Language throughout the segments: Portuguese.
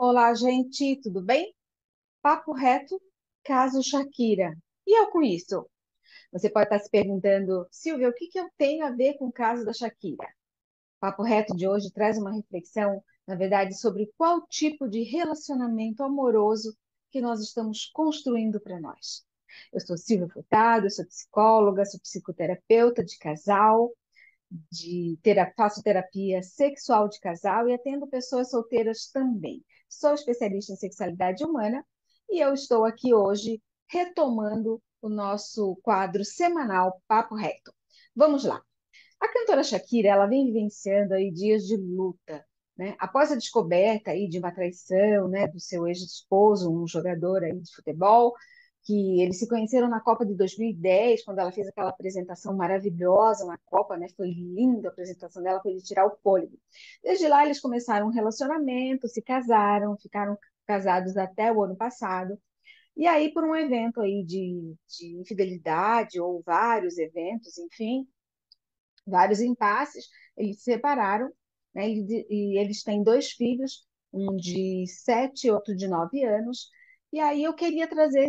Olá, gente, tudo bem? Papo reto, caso Shakira. E eu com isso? Você pode estar se perguntando, Silvia, o que que eu tenho a ver com o caso da Shakira? Papo reto de hoje traz uma reflexão, na verdade, sobre qual tipo de relacionamento amoroso que nós estamos construindo para nós. Eu sou Silvia Furtado, eu sou psicóloga, sou psicoterapeuta de casal, faço terapia sexual de casal e atendo pessoas solteiras também. Sou especialista em sexualidade humana e eu estou aqui hoje retomando o nosso quadro semanal Papo Reto. Vamos lá. A cantora Shakira, ela vem vivenciando aí dias de luta, né? Após a descoberta aí de uma traição, né, do seu ex-esposo, um jogador aí de futebol, que eles se conheceram na Copa de 2010, quando ela fez aquela apresentação maravilhosa na Copa, né? Foi linda a apresentação dela, foi de tirar o fôlego. Desde lá eles começaram um relacionamento, se casaram, ficaram casados até o ano passado. E aí, por um evento aí de infidelidade, ou vários eventos, enfim, vários impasses, eles se separaram, né? E eles têm dois filhos, um de 7 e outro de 9 anos. E aí eu queria trazer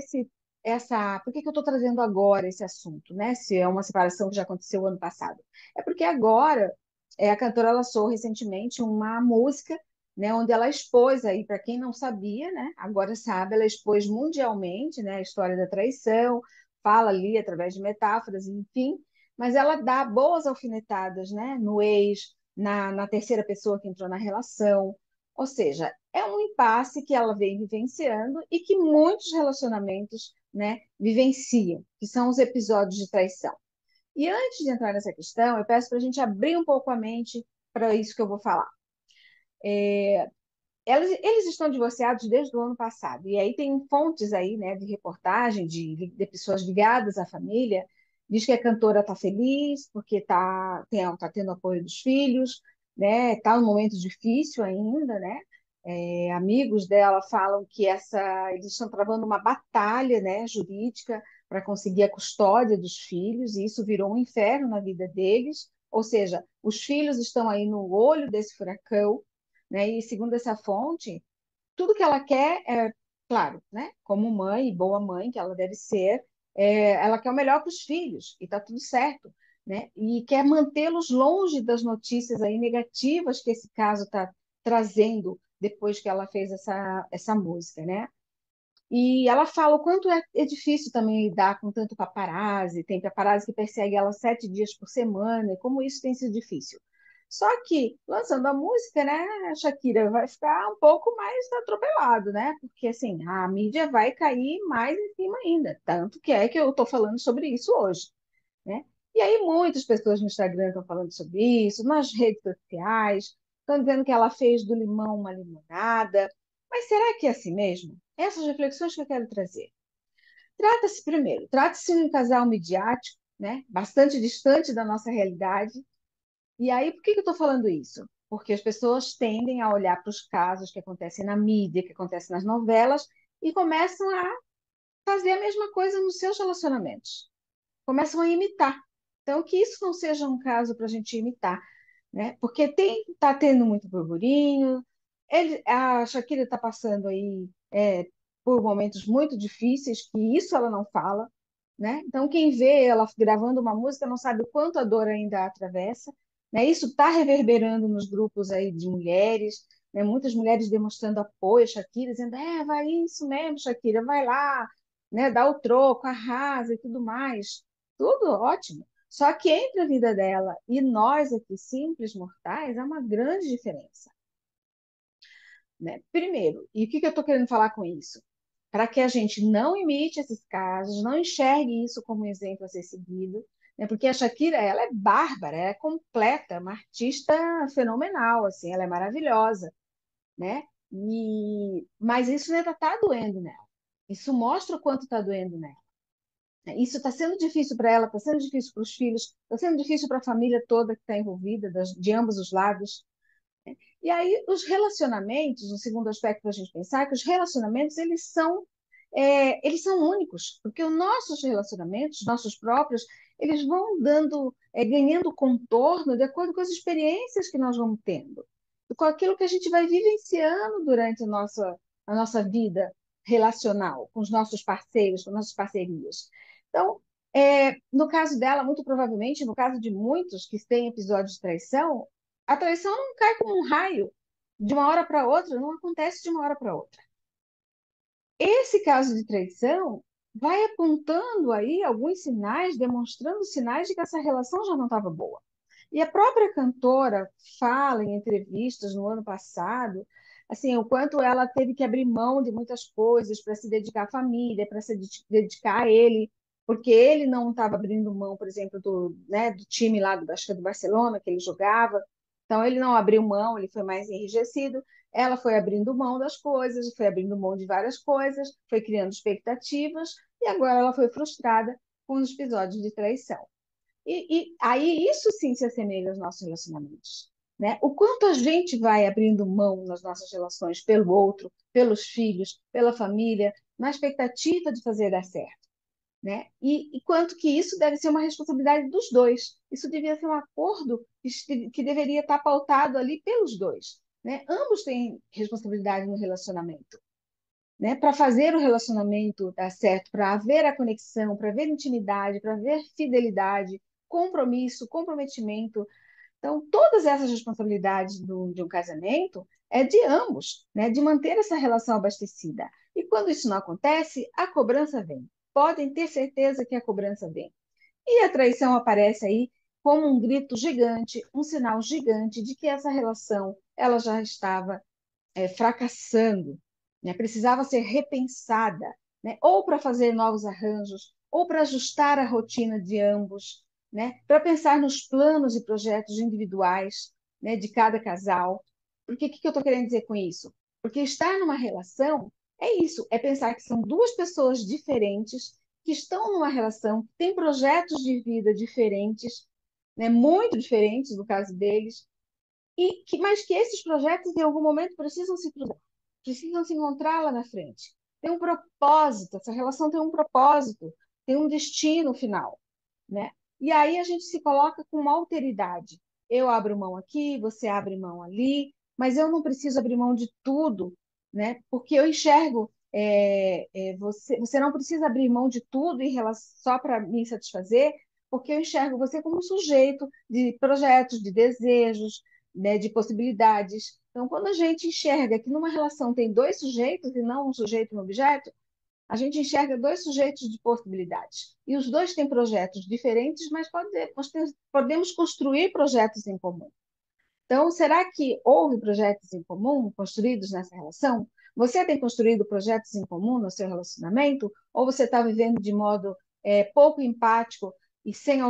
por que que eu estou trazendo agora esse assunto, né? Se é uma separação que já aconteceu ano passado. É porque agora a cantora lançou recentemente uma música, né, onde ela expôs aí, para quem não sabia, né, agora sabe, ela expôs mundialmente, né, a história da traição, fala ali através de metáforas, enfim, mas ela dá boas alfinetadas, né, no ex, na terceira pessoa que entrou na relação. Ou seja, é um impasse que ela vem vivenciando e que muitos relacionamentos, né, vivenciam, que são os episódios de traição. E antes de entrar nessa questão, eu peço para a gente abrir um pouco a mente para isso que eu vou falar. Eles estão divorciados desde o ano passado, e aí tem fontes aí, né, de reportagem de pessoas ligadas à família, diz que a cantora está feliz porque tá tendo apoio dos filhos, né, está num momento difícil ainda, né, amigos dela falam que eles estão travando uma batalha, né, jurídica para conseguir a custódia dos filhos, e isso virou um inferno na vida deles, ou seja, os filhos estão aí no olho desse furacão, né? E segundo essa fonte, tudo que ela quer é, claro, né? Como mãe, boa mãe que ela deve ser, ela quer o melhor para os filhos e está tudo certo, né? E quer mantê-los longe das notícias aí negativas que esse caso está trazendo depois que ela fez essa música, né? E ela fala o quanto é difícil também lidar com tanto paparazzi, tem paparazzi que persegue ela 7 dias por semana, e como isso tem sido difícil. Só que, lançando a música, né, a Shakira vai ficar um pouco mais atropelado, né? Porque, assim, a mídia vai cair mais em cima ainda. Tanto que é que eu estou falando sobre isso hoje, né? E aí muitas pessoas no Instagram estão falando sobre isso, nas redes sociais, estão dizendo que ela fez do limão uma limonada. Mas será que é assim mesmo? Essas reflexões que eu quero trazer. Trata-se de um casal midiático, né? Bastante distante da nossa realidade. E aí, por que que eu estou falando isso? Porque as pessoas tendem a olhar para os casos que acontecem na mídia, que acontecem nas novelas, e começam a fazer a mesma coisa nos seus relacionamentos. Começam a imitar. Então, que isso não seja um caso para a gente imitar, né? Porque tá tendo muito burburinho, a Shakira está passando aí por momentos muito difíceis, que isso ela não fala, né? Então, quem vê ela gravando uma música não sabe o quanto a dor ainda a atravessa, né? Isso está reverberando nos grupos aí de mulheres, né? Muitas mulheres demonstrando apoio a Shakira, dizendo, vai isso mesmo, Shakira, vai lá, né? Dá o troco, arrasa e tudo mais. Tudo ótimo. Só que entre a vida dela e nós aqui, simples mortais, há uma grande diferença, né? Primeiro, e o que que eu estou querendo falar com isso? Para que a gente não imite esses casos, não enxergue isso como um exemplo a ser seguido, né? Porque a Shakira, ela é bárbara, ela é completa, uma artista fenomenal, assim, ela é maravilhosa, né? Mas isso ainda está doendo nela. Isso mostra o quanto está doendo nela. Isso está sendo difícil para ela, está sendo difícil para os filhos, está sendo difícil para a família toda que está envolvida, de ambos os lados. E aí, os relacionamentos, o segundo aspecto para a gente pensar, é que os relacionamentos, eles são únicos, porque os nossos relacionamentos, nossos próprios, eles vão ganhando contorno de acordo com as experiências que nós vamos tendo. com aquilo que a gente vai vivenciando durante a nossa vida relacional, com os nossos parceiros, com nossas parcerias. Então, no caso dela, muito provavelmente, no caso de muitos que têm episódios de traição, a traição não cai como um raio de uma hora para outra, não acontece de uma hora para outra. Esse caso de traição vai apontando aí alguns sinais, demonstrando sinais de que essa relação já não estava boa. E a própria cantora fala em entrevistas no ano passado, assim, o quanto ela teve que abrir mão de muitas coisas para se dedicar à família, para se dedicar a ele, porque ele não estava abrindo mão, por exemplo, do time lá acho que é do Barcelona, que ele jogava. Então, ele não abriu mão, ele foi mais enrijecido. Ela foi abrindo mão das coisas, foi abrindo mão de várias coisas, foi criando expectativas, e agora ela foi frustrada com os episódios de traição. E aí isso sim se assemelha aos nossos relacionamentos, né? O quanto a gente vai abrindo mão nas nossas relações pelo outro, pelos filhos, pela família, na expectativa de fazer dar certo, né? E quanto que isso deve ser uma responsabilidade dos dois. Isso devia ser um acordo que deveria estar pautado ali pelos dois, né? Ambos têm responsabilidade no relacionamento, né? Para fazer o relacionamento dar certo, para haver a conexão, para haver intimidade, para haver fidelidade, compromisso, comprometimento. Então, todas essas responsabilidades de um casamento é de ambos, né? De manter essa relação abastecida. E quando isso não acontece, a cobrança vem. Podem ter certeza que a cobrança vem. E a traição aparece aí como um grito gigante, um sinal gigante de que essa relação ela já estava fracassando, né? Precisava ser repensada, né? Ou para fazer novos arranjos, ou para ajustar a rotina de ambos, né? Para pensar nos planos e projetos individuais, né, de cada casal. Porque o que eu estou querendo dizer com isso? Porque estar numa relação é isso, é pensar que são duas pessoas diferentes que estão numa relação, que têm projetos de vida diferentes, né, muito diferentes no caso deles, mas que esses projetos em algum momento precisam se cruzar, precisam se encontrar lá na frente. Tem um propósito, essa relação tem um propósito, tem um destino final, né? E aí a gente se coloca com uma alteridade. Eu abro mão aqui, você abre mão ali, mas eu não preciso abrir mão de tudo, né? Porque eu enxergo você não precisa abrir mão de tudo só para me satisfazer, porque eu enxergo você como um sujeito de projetos, de desejos, né, de possibilidades. Então, quando a gente enxerga que numa relação tem dois sujeitos e não um sujeito e um objeto, a gente enxerga dois sujeitos de possibilidades. E os dois têm projetos diferentes, mas podemos construir projetos em comum. Então, será que houve projetos em comum construídos nessa relação? Você tem construído projetos em comum no seu relacionamento? Ou você está vivendo de modo pouco empático e sem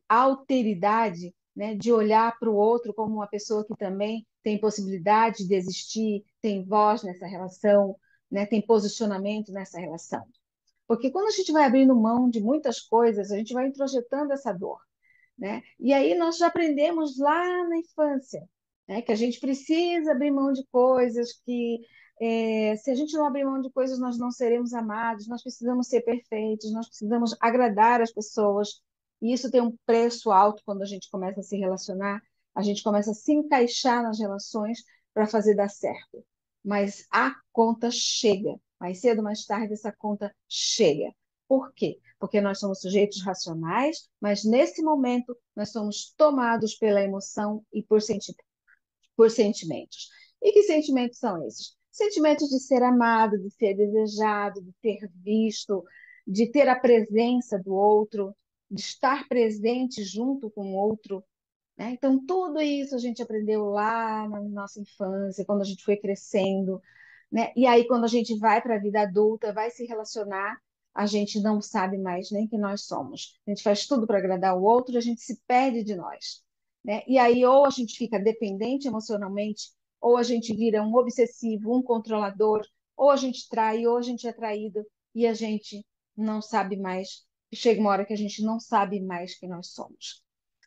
alteridade, né, de olhar para o outro como uma pessoa que também tem possibilidade de existir, tem voz nessa relação, né, tem posicionamento nessa relação? Porque quando a gente vai abrindo mão de muitas coisas, a gente vai introjetando essa dor, né? E aí nós já aprendemos lá na infância, né, que a gente precisa abrir mão de coisas, que se a gente não abrir mão de coisas, nós não seremos amados, nós precisamos ser perfeitos, nós precisamos agradar as pessoas, e isso tem um preço alto quando a gente começa a se relacionar, a gente começa a se encaixar nas relações para fazer dar certo. Mas a conta chega, mais cedo ou mais tarde essa conta chega. Por quê? Porque nós somos sujeitos racionais, mas nesse momento nós somos tomados pela emoção e por sentimentos. E que sentimentos são esses? Sentimentos de ser amado, de ser desejado, de ter visto, de ter a presença do outro, de estar presente junto com o outro, né? Então, tudo isso a gente aprendeu lá na nossa infância, quando a gente foi crescendo, né? E aí, quando a gente vai para a vida adulta, vai se relacionar, a gente não sabe mais nem quem nós somos. A gente faz tudo para agradar o outro, a gente se perde de nós, né? E aí, ou a gente fica dependente emocionalmente, ou a gente vira um obsessivo, um controlador, ou a gente trai, ou a gente é traído, e a gente não sabe mais. Chega uma hora que a gente não sabe mais quem nós somos.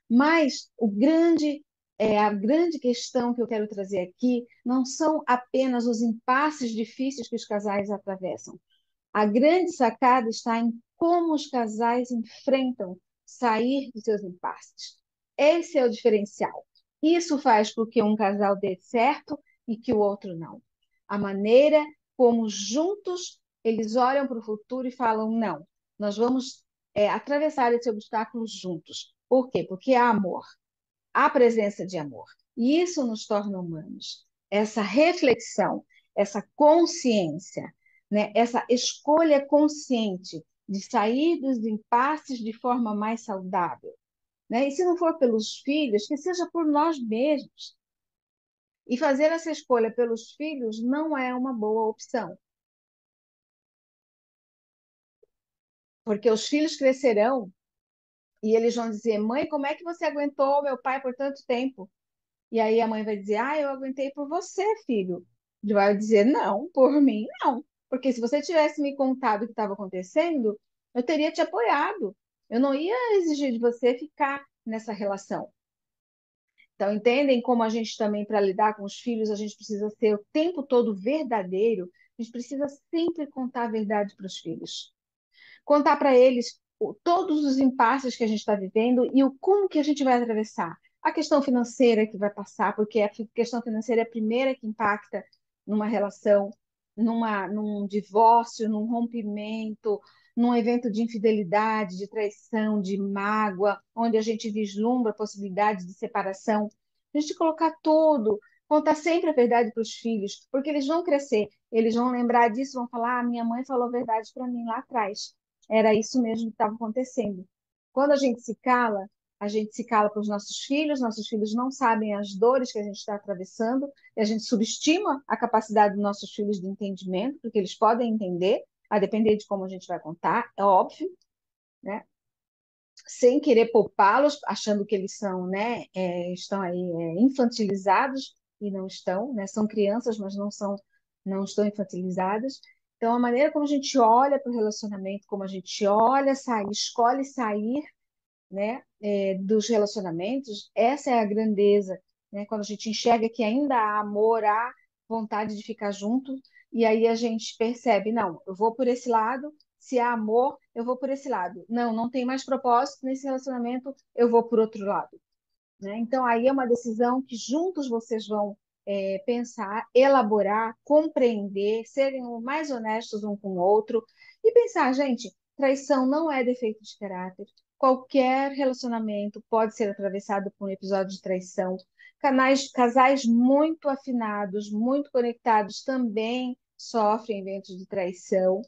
Mas a grande questão que eu quero trazer aqui não são apenas os impasses difíceis que os casais atravessam. A grande sacada está em como os casais enfrentam sair dos seus impasses. Esse é o diferencial. Isso faz com que um casal dê certo e que o outro não. A maneira como juntos eles olham para o futuro e falam: não, nós vamos atravessar esse obstáculo juntos. Por quê? Porque há amor, há presença de amor. E isso nos torna humanos. Essa reflexão, essa consciência, né? Essa escolha consciente de sair dos impasses de forma mais saudável, né? E se não for pelos filhos, que seja por nós mesmos. E fazer essa escolha pelos filhos não é uma boa opção, porque os filhos crescerão e eles vão dizer: mãe, como é que você aguentou meu pai por tanto tempo? E aí a mãe vai dizer: ah, eu aguentei por você, filho. Ele vai dizer: não, por mim não. Porque se você tivesse me contado o que estava acontecendo, eu teria te apoiado. Eu não ia exigir de você ficar nessa relação. Então, entendem como a gente também, para lidar com os filhos, a gente precisa ser o tempo todo verdadeiro, a gente precisa sempre contar a verdade para os filhos. Contar para eles todos os impasses que a gente está vivendo e o como que a gente vai atravessar. A questão financeira que vai passar, porque a questão financeira é a primeira que impacta numa relação, num divórcio, num rompimento, num evento de infidelidade, de traição, de mágoa, onde a gente vislumbra a possibilidade de separação. A gente colocar tudo, contar sempre a verdade para os filhos, porque eles vão crescer, eles vão lembrar disso, vão falar: ah, minha mãe falou a verdade para mim lá atrás. Era isso mesmo que estava acontecendo. Quando a gente se cala para os nossos filhos não sabem as dores que a gente está atravessando, e a gente subestima a capacidade dos nossos filhos de entendimento, porque eles podem entender, a depender de como a gente vai contar, é óbvio, né? Sem querer poupá-los, achando que eles são, né, estão aí infantilizados, e não estão, né? São crianças, mas não estão infantilizadas. Então, a maneira como a gente olha para o relacionamento, como a gente olha sair, escolhe sair, né, dos relacionamentos, essa é a grandeza, né? Quando a gente enxerga que ainda há amor, há vontade de ficar junto, e aí a gente percebe: não, eu vou por esse lado, se há amor, eu vou por esse lado. Não, não tem mais propósito nesse relacionamento, eu vou por outro lado, né? Então, aí é uma decisão que juntos vocês vão pensar, elaborar, compreender, serem o mais honestos um com o outro e pensar: gente, traição não é defeito de caráter. Qualquer relacionamento pode ser atravessado por um episódio de traição. Casais muito afinados, muito conectados também sofrem eventos de traição,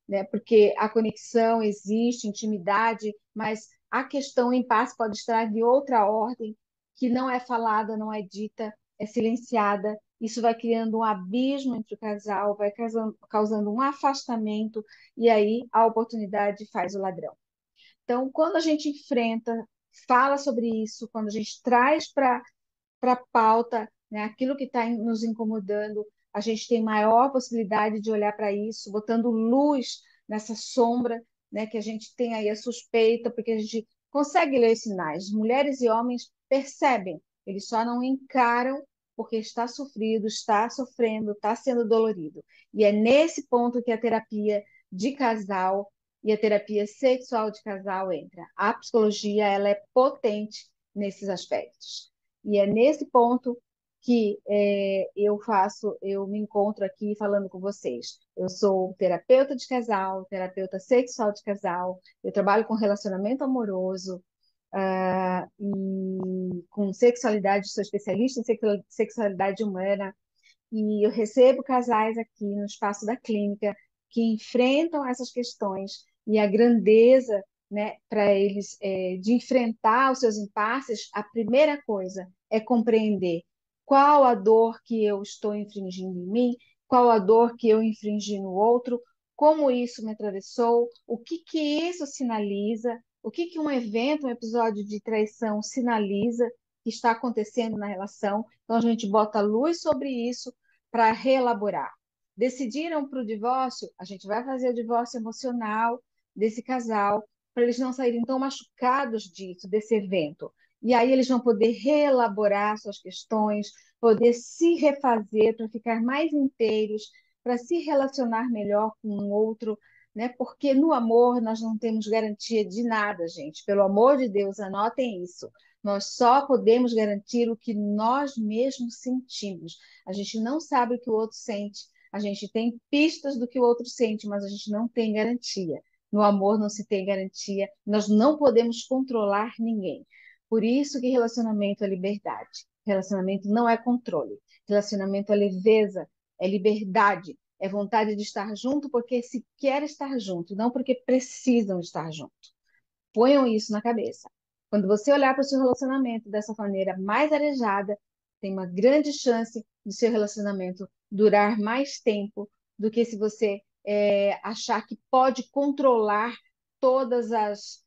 né? Porque a conexão existe, intimidade, mas a questão, o impasse pode estar de outra ordem, que não é falada, não é dita, é silenciada. Isso vai criando um abismo entre o casal, vai causando um afastamento, e aí a oportunidade faz o ladrão. Então, quando a gente enfrenta, fala sobre isso, quando a gente traz para a pauta, né, aquilo que está nos incomodando, a gente tem maior possibilidade de olhar para isso, botando luz nessa sombra, né, que a gente tem aí a suspeita, porque a gente consegue ler os sinais. Mulheres e homens percebem, eles só não encaram porque está sofrido, está sofrendo, está sendo dolorido. E é nesse ponto que a terapia de casal e a terapia sexual de casal entra. A psicologia, ela é potente nesses aspectos. E é nesse ponto que eu me encontro aqui falando com vocês. Eu sou terapeuta de casal, terapeuta sexual de casal, eu trabalho com relacionamento amoroso, e com sexualidade, sou especialista em sexualidade humana, e eu recebo casais aqui no espaço da clínica que enfrentam essas questões e a grandeza, né, para eles de enfrentar os seus impasses. A primeira coisa é compreender qual a dor que eu estou infringindo em mim, qual a dor que eu infringi no outro, como isso me atravessou, o que que isso sinaliza, o que que um evento, um episódio de traição sinaliza que está acontecendo na relação. Então a gente bota luz sobre isso para reelaborar. Decidiram para o divórcio, a gente vai fazer o divórcio emocional desse casal, para eles não saírem tão machucados disso, desse evento. E aí eles vão poder reelaborar suas questões, poder se refazer para ficar mais inteiros, para se relacionar melhor com o outro, né? Porque no amor nós não temos garantia de nada, gente. Pelo amor de Deus, anotem isso. Nós só podemos garantir o que nós mesmos sentimos. A gente não sabe o que o outro sente, a gente tem pistas do que o outro sente, mas a gente não tem garantia. No amor não se tem garantia, nós não podemos controlar ninguém. Por isso que relacionamento é liberdade. Relacionamento não é controle. Relacionamento é leveza, é liberdade, é vontade de estar junto porque se quer estar junto, não porque precisam estar junto. Ponham isso na cabeça. Quando você olhar para o seu relacionamento dessa maneira mais arejada, tem uma grande chance de seu relacionamento durar mais tempo do que se você achar que pode controlar todas as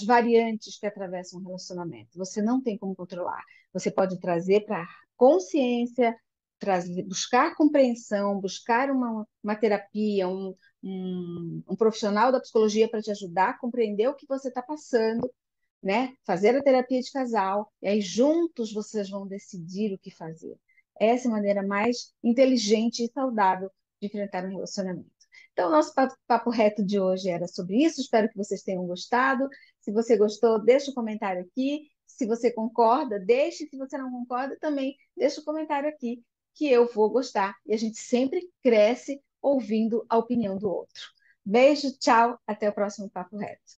variantes que atravessam um relacionamento. Você não tem como controlar. Você pode trazer para a consciência, buscar compreensão, buscar uma terapia, um profissional da psicologia para te ajudar a compreender o que você está passando, né? Fazer a terapia de casal, e aí juntos vocês vão decidir o que fazer. Essa é a maneira mais inteligente e saudável de enfrentar um relacionamento. Então, nosso papo reto de hoje era sobre isso. Espero que vocês tenham gostado. Se você gostou, deixa um comentário aqui. Se você concorda, deixe. Se você não concorda, também deixa um comentário aqui, que eu vou gostar. E a gente sempre cresce ouvindo a opinião do outro. Beijo, tchau, até o próximo Papo Reto.